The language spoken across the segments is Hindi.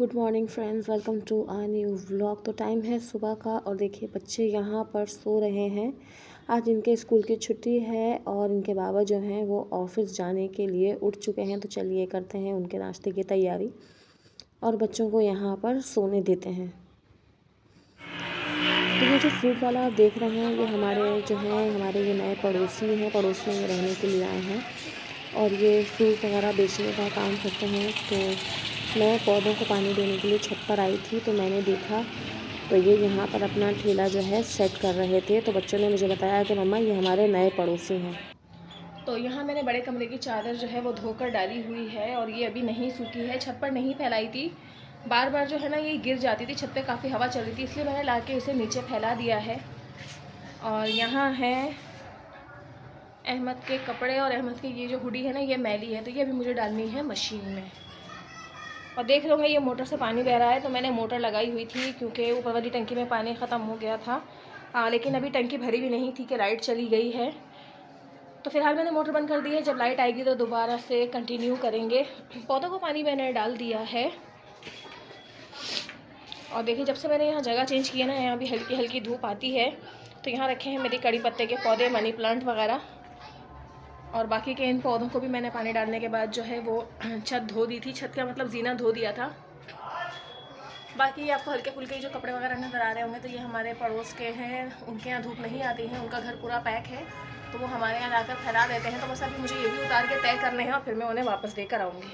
Good morning friends, welcome to a new vlog. तो टाइम है सुबह का और देखिए बच्चे यहाँ पर सो रहे हैं। आज इनके स्कूल की छुट्टी है और इनके बाबा जो हैं वो ऑफिस जाने के लिए उठ चुके हैं। तो चलिए करते हैं उनके नाश्ते की तैयारी और बच्चों को यहाँ पर सोने देते हैं। तो ये जो फ्रूट वाला आप देख रहे हैं ये हमारे ये नए पड़ोसी हैं। पड़ोस में ये रहने के लिए आए हैं और ये फ्रूट वगैरह बेचने का काम करते हैं। तो मैं पौधों को पानी देने के लिए छत पर आई थी तो मैंने देखा तो ये यहाँ पर अपना ठेला जो है सेट कर रहे थे। तो बच्चों ने मुझे बताया कि मम्मा ये हमारे नए पड़ोसी हैं। तो यहाँ मैंने बड़े कमरे की चादर जो है वो धोकर डाली हुई है और ये अभी नहीं सूखी है। छत पर नहीं फैलाई थी, बार बार जो है ना ये गिर जाती थी। छत पे काफ़ी हवा चल रही थी इसलिए मैंने ला के इसे नीचे फैला दिया है। और यहाँ है अहमद के कपड़े और अहमद की ये जो हुडी है ना ये मैली है तो ये अभी मुझे डालनी है मशीन में। और देख रहे होंगे ये मोटर से पानी बह रहा है तो मैंने मोटर लगाई हुई थी क्योंकि ऊपर वाली टंकी में पानी ख़त्म हो गया था। लेकिन अभी टंकी भरी भी नहीं थी कि लाइट चली गई है। तो फिलहाल मैंने मोटर बंद कर दी है, जब लाइट आएगी तो दोबारा से कंटिन्यू करेंगे। पौधों को पानी मैंने डाल दिया है। और देखिए जब से मैंने यहाँ जगह चेंज किया ना, यहाँ भी हल्की हल्की धूप आती है। तो यहाँ रखे हैं मेरे कड़ी पत्ते के पौधे, मनी प्लांट वगैरह। और बाकी के इन पौधों को भी मैंने पानी डालने के बाद जो है वो छत धो दी थी। छत का मतलब जीना धो दिया था। बाकी आपको हल्के फुल्के जो कपड़े वगैरह नज़र आ रहे होंगे तो ये हमारे पड़ोस के हैं। उनके यहाँ धूप नहीं आती है, उनका घर पूरा पैक है तो वो हमारे यहाँ लाकर फैला देते हैं। तो बस अभी मुझे ये भी उतार के तय करने हैं और फिर मैं उन्हें वापस देकर आऊँगी।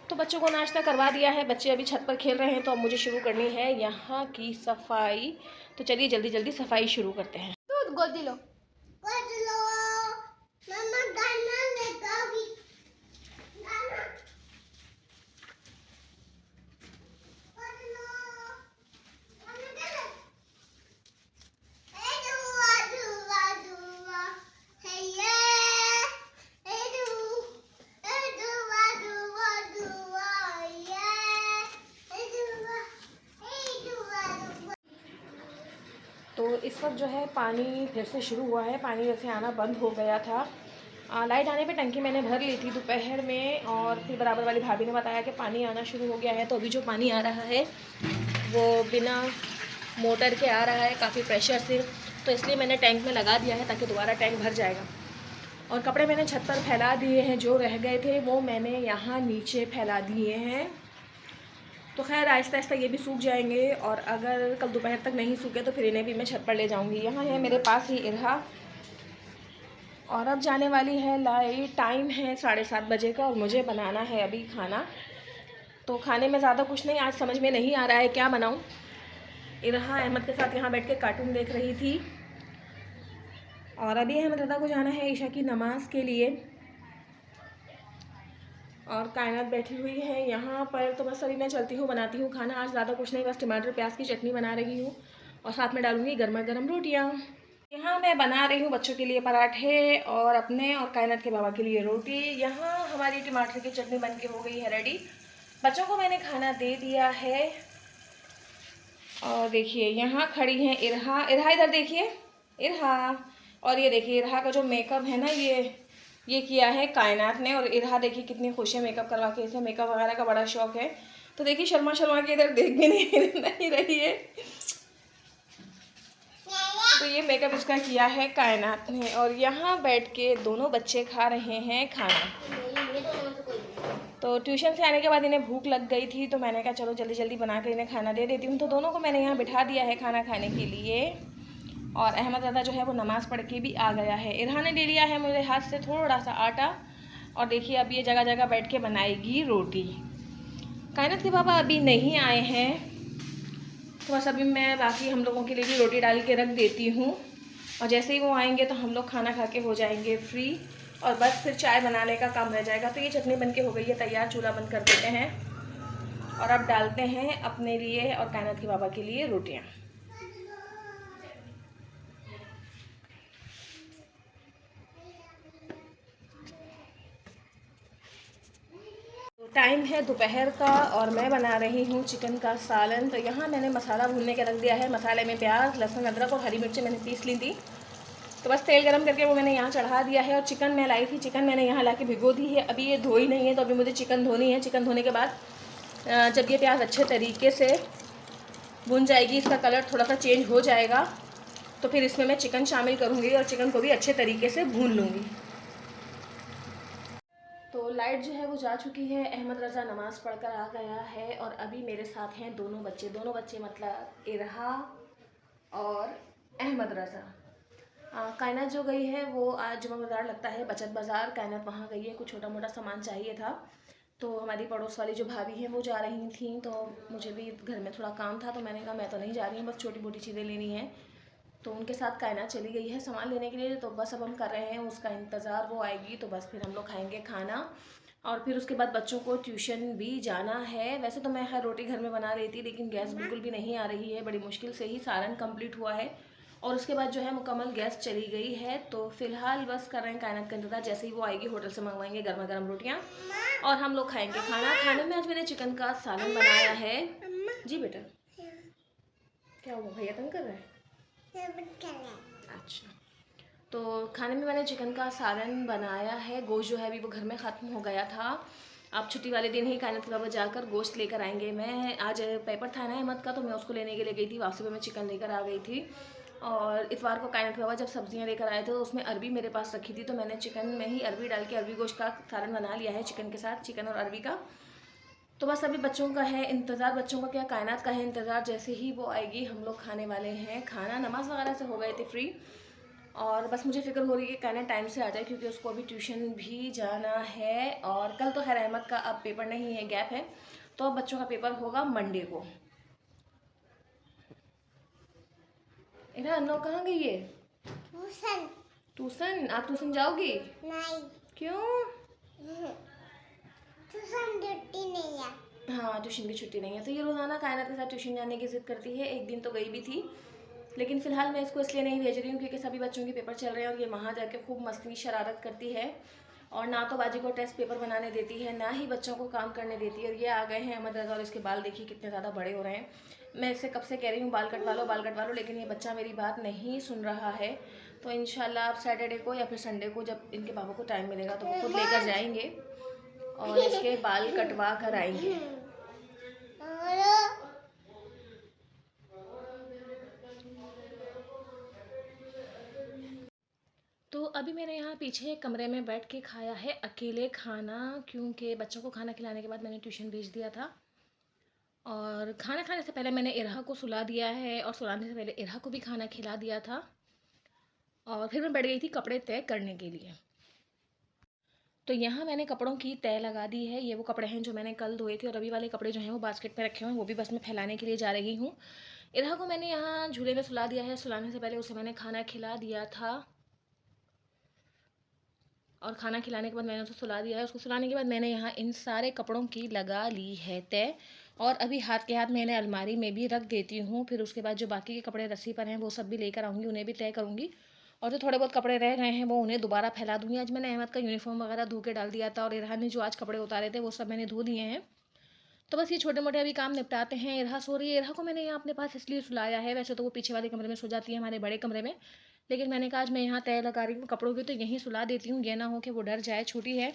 तो बच्चों को नाश्ता करवा दिया है, बच्चे अभी छत पर खेल रहे हैं। तो अब मुझे शुरू करनी है यहाँ की सफाई। तो चलिए जल्दी जल्दी सफाई शुरू करते हैं। दूध गोदी लो। तो इस वक्त जो है पानी फिर से शुरू हुआ है। पानी जैसे आना बंद हो गया था। लाइट आने पे टंकी मैंने भर ली थी दोपहर में और फिर बराबर वाली भाभी ने बताया कि पानी आना शुरू हो गया है। तो अभी जो पानी आ रहा है वो बिना मोटर के आ रहा है, काफ़ी प्रेशर से। तो इसलिए मैंने टैंक में लगा दिया है ताकि दोबारा टैंक भर जाएगा। और कपड़े मैंने छत पर फैला दिए हैं, जो रह गए थे वो मैंने यहाँ नीचे फैला दिए हैं। तो खैर आहिस्ता आहिस्ता ये भी सूख जाएंगे और अगर कल दोपहर तक नहीं सूखे तो फिर इन्हें भी मैं छत पर ले जाऊंगी। यहाँ है मेरे पास ही इरहा। और अब जाने वाली है लाइट। टाइम है 7:30 बजे का और मुझे बनाना है अभी खाना। तो खाने में ज़्यादा कुछ नहीं, आज समझ में नहीं आ रहा है क्या बनाऊँ। इरहा अहमद के साथ यहाँ बैठ के कार्टून देख रही थी। और अभी अहमद रज़ा को जाना है ईशा की नमाज़ के लिए। और कायनात बैठी हुई है यहाँ पर। तो बस अभी मैं चलती हूँ, बनाती हूँ खाना। आज ज़्यादा कुछ नहीं, बस टमाटर प्याज की चटनी बना रही हूँ और साथ में डालूँगी गर्मा गर्म रोटियाँ। यहाँ मैं बना रही हूँ बच्चों के लिए पराठे और अपने और कायनात के बाबा के लिए रोटी। यहाँ हमारी टमाटर की चटनी बन के हो गई है रेडी। बच्चों को मैंने खाना दे दिया है। और देखिए यहाँ खड़ी हैं इरहा। इरहा इधर देखिए, इरहा। और ये देखिए इरहा का जो मेकअप है ना ये किया है कायनात ने। और इरहा देखिए कितनी खुश है मेकअप करवा के, इसे मेकअप वगैरह का बड़ा शौक है। तो देखिए शर्मा शर्मा के इधर देख भी नहीं रही है। तो ये मेकअप इसका किया है कायनात ने। और यहाँ बैठ के दोनों बच्चे खा रहे हैं खाना। तो ट्यूशन से आने के बाद इन्हें भूख लग गई थी तो मैंने कहा चलो जल्दी जल्दी बना कर इन्हें खाना दे देती हूँ। तो दोनों को मैंने यहाँ बिठा दिया है खाना खाने के लिए। और अहमद रज़ा जो है वो नमाज़ पढ़ के भी आ गया है। इरहा ने ले लिया है मेरे हाथ से थोड़ा सा आटा। और देखिए अब ये जगह जगह बैठ के बनाएगी रोटी। कायनात के पापा अभी नहीं आए हैं तो बस अभी मैं बाकी हम लोगों के लिए भी रोटी डाल के रख देती हूँ। और जैसे ही वो आएंगे तो हम लोग खाना खा के हो जाएंगे फ्री और बस फिर चाय बनाने का काम रह जाएगा। तो ये चटनी बन के हो गई है तैयार, चूल्हा बंद कर देते हैं और अब डालते हैं अपने लिए और कायनात के बाबा के लिए रोटियाँ। टाइम है दोपहर का और मैं बना रही हूँ चिकन का सालन। तो यहाँ मैंने मसाला भूनने के रख दिया है। मसाले में प्याज, लहसुन, अदरक और हरी मिर्ची मैंने पीस ली थी। तो बस तेल गरम करके वो मैंने यहाँ चढ़ा दिया है। और चिकन मैं लाई थी, चिकन मैंने यहाँ ला के भिगो दी है। अभी ये धोई नहीं है, तो अभी मुझे चिकन धोनी है। चिकन धोने के बाद जब ये प्याज अच्छे तरीके से भुन जाएगी, इसका कलर थोड़ा सा चेंज हो जाएगा, तो फिर इसमें मैं चिकन शामिल करूँगी और चिकन को भी अच्छे तरीके से भून लूँगी। तो लाइट जो है वो जा चुकी है। अहमद रज़ा नमाज़ पढ़कर आ गया है और अभी मेरे साथ हैं दोनों बच्चे मतलब इरहा और अहमद रज़ा। कायनात जो गई है वो आज जुमा बाज़ार लगता है, बचत बाज़ार, कायनात वहाँ गई है। कुछ छोटा मोटा सामान चाहिए था, तो हमारी पड़ोस वाली जो भाभी हैं वो जा रही थी, तो मुझे भी घर में थोड़ा काम था, तो मैंने कहा मैं तो नहीं जा रही हूँ, बस छोटी मोटी चीज़ें लेनी हैं। तो उनके साथ कायनात चली गई है सामान लेने के लिए। तो बस अब हम कर रहे हैं उसका इंतज़ार, वो आएगी तो बस फिर हम लोग खाएंगे खाना। और फिर उसके बाद बच्चों को ट्यूशन भी जाना है। वैसे तो मैं हर रोटी घर में बना रही थी, लेकिन गैस बिल्कुल भी नहीं आ रही है। बड़ी मुश्किल से ही सालन कंप्लीट हुआ है और उसके बाद जो है मुकम्मल गैस चली गई है। तो फिलहाल बस कर रहे हैं कायनात का इंतज़ार। जैसे ही वो आएगी होटल से मंगवाएंगे गर्मा गर्म रोटियाँ और हम लोग खाएंगे खाना। खाने में आज मैंने चिकन का सालन बनाया है। जी बेटा, क्या हुआ, भैया तंग कर रहे हैं? अच्छा, तो खाने में मैंने चिकन का सालन बनाया है। गोश्त जो है अभी वो घर में ख़त्म हो गया था। आप छुट्टी वाले दिन ही कायनात क्लब जाकर गोश्त लेकर आएंगे। मैं आज पेपर था ना अहमद का, तो मैं उसको लेने के लिए गई थी। वापसी में मैं चिकन लेकर आ गई थी। और इतवार को कायनात बाबा जब सब्जियां लेकर आए थे तो उसमें अरबी मेरे पास रखी थी, तो मैंने चिकन में ही अरबी डाल के अरबी गोश्त का सालन बना लिया है चिकन के साथ, चिकन और अरबी का। तो बस अभी बच्चों का है इंतज़ार, बच्चों का क्या कायनात का है इंतज़ार। जैसे ही वो आएगी हम लोग खाने वाले हैं खाना। नमाज़ वगैरह से हो गए थे फ्री और बस मुझे फ़िक्र हो रही है कि कायनात टाइम से आ जाए, क्योंकि उसको अभी ट्यूशन भी जाना है। और कल तो खैर अहमद का अब पेपर नहीं है, गैप है, तो अब बच्चों का पेपर होगा मंडे को। इधर अन्नो कहाँ गई है? ट्यूशन। ट्यूशन? आप ट्यूशन जाओगी? नहीं। क्यों? ट्यूशन छुट्टी नहीं है। हाँ, ट्यूशन की छुट्टी नहीं है। तो ये रोज़ाना कायनात के साथ ट्यूशन जाने की ज़िद करती है। एक दिन तो गई भी थी, लेकिन फ़िलहाल मैं इसको इसलिए नहीं भेज रही हूँ क्योंकि सभी बच्चों के पेपर चल रहे हैं और ये वहाँ जाके खूब मस्ती शरारत करती है और ना तो बाजी को टेस्ट पेपर बनाने देती है, ना ही बच्चों को काम करने देती है। और ये आ गए हैं अहमद रज़ा और इसके बाल देखिए कितने ज़्यादा बड़े हो रहे हैं। मैं इससे कब से कह रही हूँ बाल कटवा लो, लेकिन ये बच्चा मेरी बात नहीं सुन रहा है। तो इंशाल्लाह आप सैटरडे को या फिर संडे को जब इनके पापा को टाइम मिलेगा तो वो खुद लेकर जाएंगे और इसके बाल कटवा कर आएंगे। तो अभी मैंने यहाँ पीछे कमरे में बैठ के खाया है अकेले खाना, क्योंकि बच्चों को खाना खिलाने के बाद मैंने ट्यूशन भेज दिया था। और खाना खाने से पहले मैंने इरहा को सुला दिया है और सुलाने से पहले इरहा को भी खाना खिला दिया था। और फिर मैं बैठ गई थी कपड़े तय करने के लिए। तो यहाँ मैंने कपड़ों की तय लगा दी है। ये वो कपड़े हैं जो मैंने कल धोए थे और अभी वाले कपड़े जो हैं वो बास्केट में रखे हुए हैं, वो भी बस मैं फैलाने के लिए जा रही हूँ। इरहा को मैंने यहाँ झूले में सुला दिया है। सुलाने से पहले उसे मैंने खाना खिला दिया था और खाना खिलाने के बाद मैंने उसे सुला दिया है। उसको सुलाने के बाद मैंने यहाँ इन सारे कपड़ों की लगा ली है तय और अभी हाथ के हाथ मैंने अलमारी में भी रख देती हूँ। फिर उसके बाद जो बाकी के कपड़े रस्सी पर हैं वो सब भी लेकर आऊँगी, उन्हें भी तय करूँगी और जो थोड़े बहुत कपड़े रह गए हैं वो उन्हें दोबारा फैला दूँगी। आज मैंने अहमद का यूनिफॉर्म वगैरह धो के डाल दिया था और इरहा ने जो आज कपड़े उतारे थे वो सब मैंने धो दिए हैं। तो बस ये छोटे मोटे अभी काम निपटाते हैं। इरहा सो रही है। इरहा को मैंने यहाँ अपने पास इसलिए सुलाया है, वैसे तो वो पीछे वाले कमरे में सो जाती है हमारे बड़े कमरे में, लेकिन मैंने कहा आज मैं यहाँ तय लगा रही हूँ कपड़ों की तो यहीं सुला देती हूँ, ये ना हो कि वो डर जाए, छोटी है।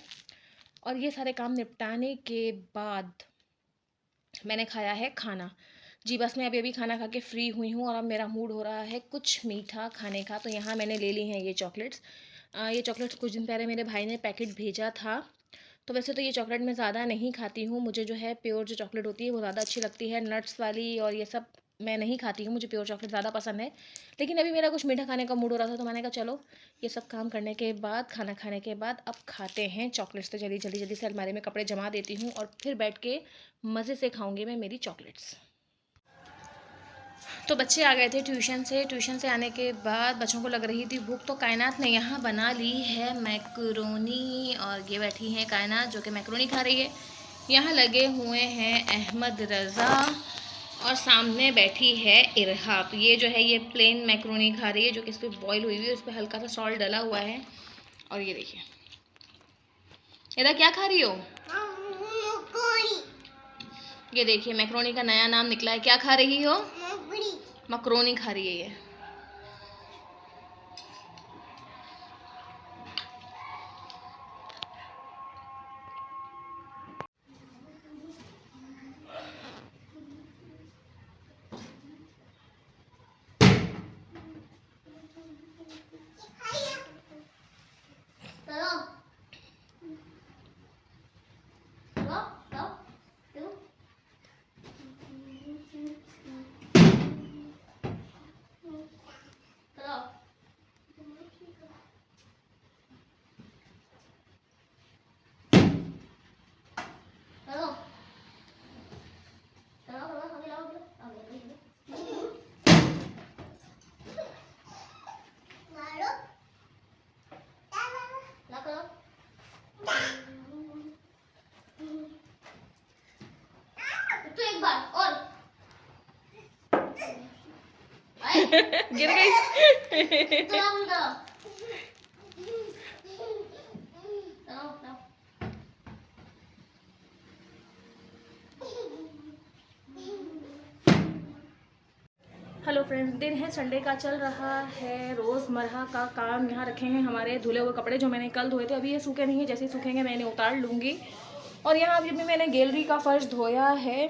और ये सारे काम निपटाने के बाद मैंने खाया है खाना। जी बस मैं अभी अभी खाना खा के फ्री हुई हूँ और अब मेरा मूड हो रहा है कुछ मीठा खाने का। तो यहाँ मैंने ले ली हैं ये चॉकलेट्स। ये चॉकलेट्स कुछ दिन पहले मेरे भाई ने पैकेट भेजा था। तो वैसे तो ये चॉकलेट मैं ज़्यादा नहीं खाती हूँ, मुझे जो है प्योर जो चॉकलेट होती है वो ज़्यादा अच्छी लगती है। नट्स वाली और ये सब मैं नहीं खाती हूँ, मुझे प्योर चॉकलेट ज़्यादा पसंद है। लेकिन अभी मेरा कुछ मीठा खाने का मूड हो रहा था तो मैंने कहा चलो ये सब काम करने के बाद, खाना खाने के बाद अब खाते हैं चॉकलेट्स। तो जल्दी से अलमारी में कपड़े जमा देती हूँ और फिर बैठ के मज़े से खाऊँगी मैं मेरी चॉकलेट्स। तो बच्चे आ गए थे ट्यूशन से आने के बाद बच्चों को लग रही थी भूख, तो कायनात ने यहाँ बना ली है मैक्रोनी और ये बैठी है कायनात जो कि मैक्रोनी खा रही है। यहाँ लगे हुए हैं अहमद रज़ा और सामने बैठी है इरहा। तो ये जो है ये प्लेन मैक्रोनी खा रही है जो कि इस पर बॉयल हुई हुई है, उस पर हल्का सा सॉल्ट डला हुआ है। और ये देखिए इरहा क्या खा रही हो? ये देखिए मैक्रोनी का नया नाम निकला है, क्या खा रही हो? मकरोनी खा रही है ये। एक बार और गिर गई। हेलो फ्रेंड्स, दिन है संडे का, चल रहा है रोज़मर्रा का काम। यहाँ रखे हैं हमारे धुले हुए कपड़े जो मैंने कल धोए थे। अभी ये सूखे नहीं है, जैसे ही सूखेंगे मैं इन्हें उतार लूँगी। और यहाँ अभी भी मैंने गैलरी का फर्श धोया है।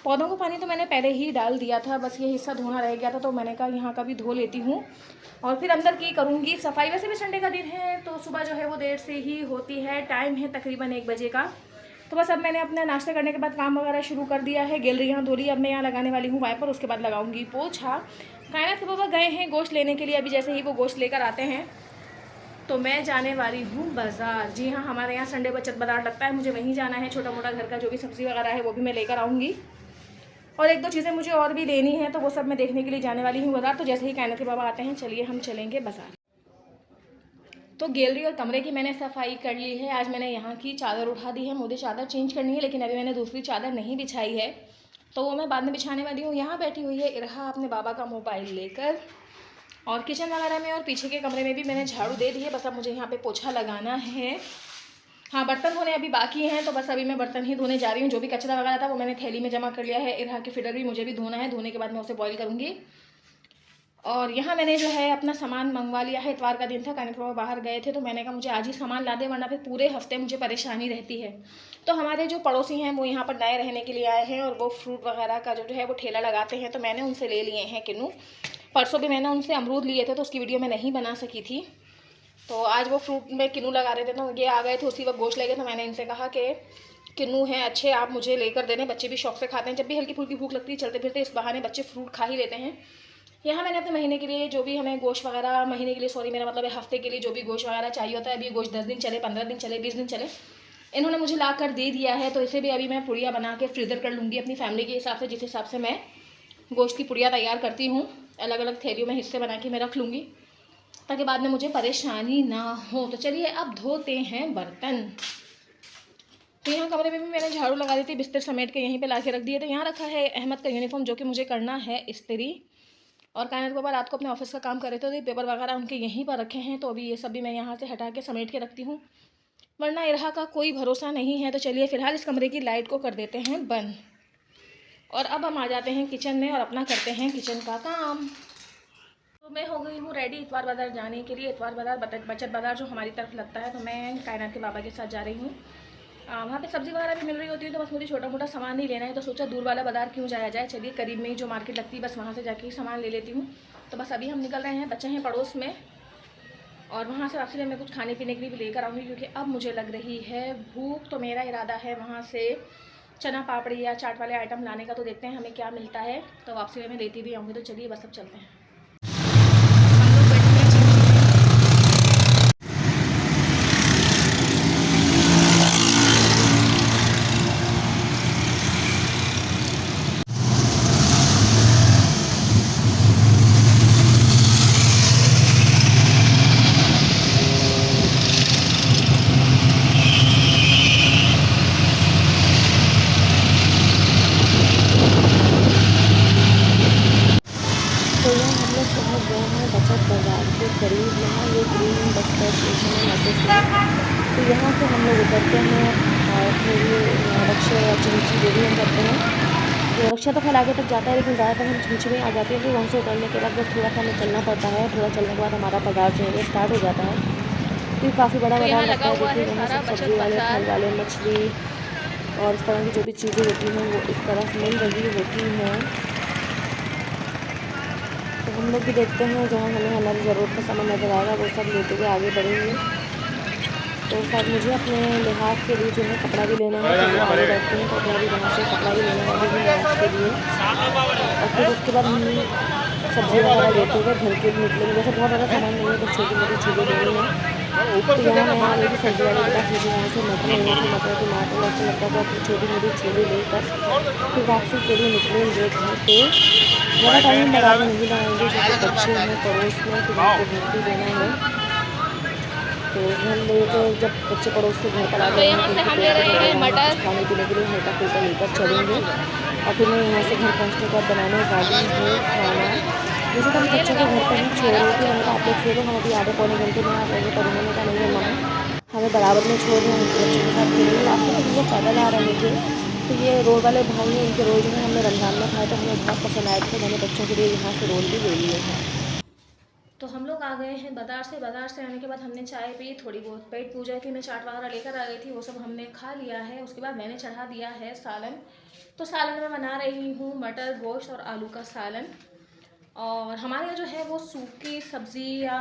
पौधों को पानी तो मैंने पहले ही डाल दिया था, बस ये हिस्सा धोना रह गया था, तो मैंने कहा यहाँ का भी धो लेती हूँ और फिर अंदर की करूँगी सफाई। वैसे भी संडे का दिन है तो सुबह जो है वो देर से ही होती है। टाइम है तकरीबन 1 बजे का। तो बस अब मैंने अपना नाश्ता करने के बाद काम वगैरह शुरू कर दिया है। गैलरी यहाँ धो ली, अब मैं यहाँ लगाने वाली हूँ वाइपर, उसके बाद लगाऊंगी पोछा। कायनात के पापा गए हैं गोश्त लेने के लिए। अभी जैसे ही वो गोश्त लेकर आते हैं तो मैं जाने वाली हूँ बाज़ार। जी हाँ, हमारे यहाँ संडे बचत बाज़ार लगता है, मुझे वहीं जाना है। छोटा मोटा घर का जो भी सब्ज़ी वगैरह है वो भी मैं लेकर आऊँगी और 1-2 चीज़ें मुझे और भी लेनी है, तो वो सब मैं देखने के लिए जाने वाली हूँ बाज़ार। तो जैसे ही कायनात के बाबा आते हैं चलिए हम चलेंगे बाज़ार। तो गैलरी और कमरे की मैंने सफाई कर ली है। आज मैंने यहाँ की चादर उठा दी है, मुझे चादर चेंज करनी है, लेकिन अभी मैंने दूसरी चादर नहीं बिछाई है, तो वो मैं बाद में बिछाने वाली हूँ। यहाँ बैठी हुई है इरहा अपने बाबा का मोबाइल लेकर, और किचन वगैरह में और पीछे के कमरे में भी मैंने झाड़ू दे दी है। बस अब मुझे यहाँ पे पोछा लगाना है। हाँ, बर्तन धोने अभी बाकी हैं, तो बस अभी मैं बर्तन ही धोने जा रही हूँ। जो भी कचरा वगैरह था वो मैंने थैली में जमा कर लिया है। इरहा की फिडर भी मुझे भी धोना है, धोने के बाद मैं उसे बॉईल करूँगी। और यहाँ मैंने जो है अपना सामान मंगवा लिया है। इतवार का दिन था, कानिक बाबा बाहर गए थे, तो मैंने कहा मुझे आज ही सामान ला दे, वरना फिर पूरे हफ्ते मुझे परेशानी रहती है। तो हमारे जो पड़ोसी हैं वो यहाँ पर नए रहने के लिए आए हैं और वो फ्रूट वगैरह का जो है वो ठेला लगाते हैं, तो मैंने उनसे ले लिए हैं किन्नू। परसों भी मैंने उनसे अमरूद लिए थे, तो उसकी वीडियो मैं नहीं बना सकी थी। तो आज वो फ्रूट में किन्नू लगा रहे थे, तो ये आ गए थे, उसी वक्त गोश्त ले गए। तो मैंने इनसे कहा कि किन्नू हैं अच्छे, आप मुझे लेकर दे दें, बच्चे भी शौक से खाते हैं। जब भी हल्की फुल्की भूख लगती है चलते फिरते, इस बहाने बच्चे फ्रूट खा ही लेते हैं। यहाँ मैंने अपने महीने के लिए जो भी हमें गोश्त वगैरह, महीने के लिए सॉरी मेरा मतलब है हफ्ते के लिए जो भी गोश्त वगैरह चाहिए होता है, अभी गोश्त 10 दिन चले, 15 दिन चले, 20 दिन चले, इन्होंने मुझे ला कर दे दिया है। तो इसे भी अभी मैं पुड़िया बना के फ्रीज़र कर लूँगी अपनी फैमिली के हिसाब से, जिस हिसाब से मैं गोश्त की पुड़िया तैयार करती हूँ। अलग अलग थैलियों में हिस्से बना के मैं रख लूँगी, ताकि बाद में मुझे परेशानी ना हो। तो चलिए अब धोते हैं बर्तन। तो यहाँ कमरे में भी मैंने झाड़ू लगा दी थी, बिस्तर समेट के यहीं पे ला के रख दिए थे। यहाँ रखा है अहमद का यूनिफॉर्म, जो कि मुझे करना है इस्त्री। और कायनात बाबा रात को अपने ऑफिस का काम कर रहे थे, तो पेपर वगैरह उनके यहीं पर रखे हैं, तो अभी ये सब भी मैं यहाँ से हटा के समेट के रखती हूँ, वरना इरहा का कोई भरोसा नहीं है। तो चलिए फ़िलहाल इस कमरे की लाइट को कर देते हैं बंद, और अब हम आ जाते हैं किचन में और अपना करते हैं किचन का काम। तो मैं हो गई हूँ रेडी इतवार बाज़ार जाने के लिए। इतवार बाज़ार बचत बाज़ार जो हमारी तरफ लगता है, तो मैं कायनात के बाबा के साथ जा रही हूँ। वहाँ पे सब्ज़ी वगैरह भी मिल रही होती है, तो बस मुझे छोटा मोटा सामान ही लेना है, तो सोचा दूर वाला बाज़ार क्यों जाया जाए। चलिए करीब में ही जो मार्केट लगती है बस वहाँ से जाके ही सामान ले लेती हूँ। तो बस अभी हम निकल रहे हैं, बच्चे हैं पड़ोस में, और वहाँ से वापसी में मैं कुछ खाने पीने के लिए भी लेकर आऊँगी, क्योंकि अब मुझे लग रही है भूख। तो मेरा इरादा है वहाँ से चना पापड़ी या चाट वाले आइटम लाने का, तो देखते हैं हमें क्या मिलता है, तो वापसी में मैं लेती भी आऊँगी। तो चलिए बस अब चलते हैं। बचत बाज़ार के करीब यहाँ ये ग्रीन बस का स्टेशन है, मेट्रो स्टेशन। तो यहाँ से हम लोग उतरते हैं और फिर रक्शे या चिमची जो भी हम करते हैं, तो रक्शा तो खैर आगे तक जाता है, लेकिन ज़्यादातर हम चिमची में आ जाते हैं। फिर वहाँ से उतरने के बाद बस थोड़ा सा हमें चलना पड़ता है, थोड़ा चलने के बाद हमारा बाज़ार जो है स्टार्ट हो जाता है। फिर काफ़ी बड़ा बाज़ार लगता है, देखिए यहाँ सब सब्ज़ी वाले, फल वाले, मछली और इस तरह की जो भी चीज़ें होती हैं वो इस तरफ मिल रही होती हैं। तो हम लोग भी देखते हैं जहाँ हमें हमारी ज़रूरत का सामान नज़र आएगा वो सब लेते हुए आगे बढ़ेंगे। तो शायद मुझे अपने लिहाज के लिए जो है कपड़ा भी लेना है, तो वो आगे बैठते हैं, तो मैं भी वहाँ से कपड़ा भी लेने वाली हूँ लिहाज के लिए। और फिर उसके बाद हम सब्ज़ी वगैरह लेते हुए घर के लिए निकलेंगे। वैसे बहुत ज़्यादा सामान नहीं है, कुछ छोटी मोटी चीज़ें लेनी है। तो यहाँ मैं आ गई थी सब्ज़ी वाले के पास, मुझे यहाँ से मटर लेनी थी, मटर टमाटर ऐसा लगता था, अपनी छोटी मोटी चीज़ें लेकर फिर वापसी के लिए निकलेंगे घर पे। ज़्यादा टाइम लगाएंगे नहीं लगाएंगे, जैसे बच्चे हैं पड़ोस में, तो उनको घर भी देना है। तो घर लेके जब बच्चे पड़ोस से घर पर आ गए यहाँ से हम ले रहे हैं मटर खाने पीने के लिए हल्का फुल्का लेकर चलेंगे और फिर मैं यहाँ से घर पहुँचने के बाद बनाने वाली हूँ खाना। जैसे तो हम बच्चों को घर पर ही छोड़ रही थी, मैंने कहा आप लोग खेलो, हम अभी आधे पौने घंटे में आप ऐसे पर उन्होंने कहा नहीं है मम्मा हमें बराबर में छोड़ रहे हैं, उनके बच्चों के साथ खेलेंगे। रास्ते में हम लोग पैदल आ रहे थे तो ये रोल वाले भाई हैं, इनके रोल जो है हमने रमज़ान में खाए तो हमें बहुत पसंद आए थे, मैंने बच्चों के लिए यहाँ से रोल भी ले लिए हैं। तो हम लोग आ गए हैं बाज़ार से आने के बाद हमने चाय पी, थोड़ी बहुत पेट पूजा की, मैं चाट वगैरह लेकर आ गई थी, वो सब हमने खा लिया है। उसके बाद मैंने चढ़ा दिया है सालन। तो सालन में बना रही हूँ मटर गोश्त और आलू का सालन। और हमारे यहाँ जो है वो सूखी सब्ज़ी या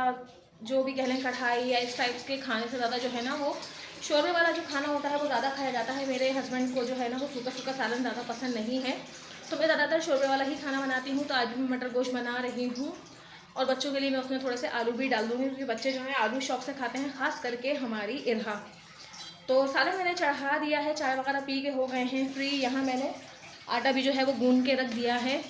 जो भी कह लें कढ़ाई या इस टाइप के खाने से ज़्यादा जो है ना वो शोरबे वाला जो खाना होता है वो ज़्यादा खाया जाता है। मेरे हस्बैंड को जो है ना वो सूखा सूखा सालन ज़्यादा पसंद नहीं है, तो मैं ज़्यादातर शोरबे वाला ही खाना बनाती हूँ। तो आज भी मैं मटर गोश्त बना रही हूँ और बच्चों के लिए मैं उसमें थोड़े से आलू भी डाल दूँगी, क्योंकि बच्चे जो हैं आलू शौक से खाते हैं, ख़ास करके हमारी इरहा। तो सालन मैंने चढ़ा दिया है, चाय वगैरह पी के हो गए हैं फ्री। यहाँ मैंने आटा भी जो है वो गूंद के रख दिया है।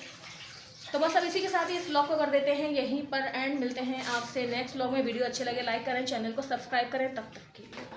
तो बस अब इसी के साथ ही इस व्लॉग को कर देते हैं यहीं पर एंड। मिलते हैं आपसे नेक्स्ट व्लॉग में। वीडियो अच्छे लगे लाइक करें, चैनल को सब्सक्राइब करें। तब तक के लिए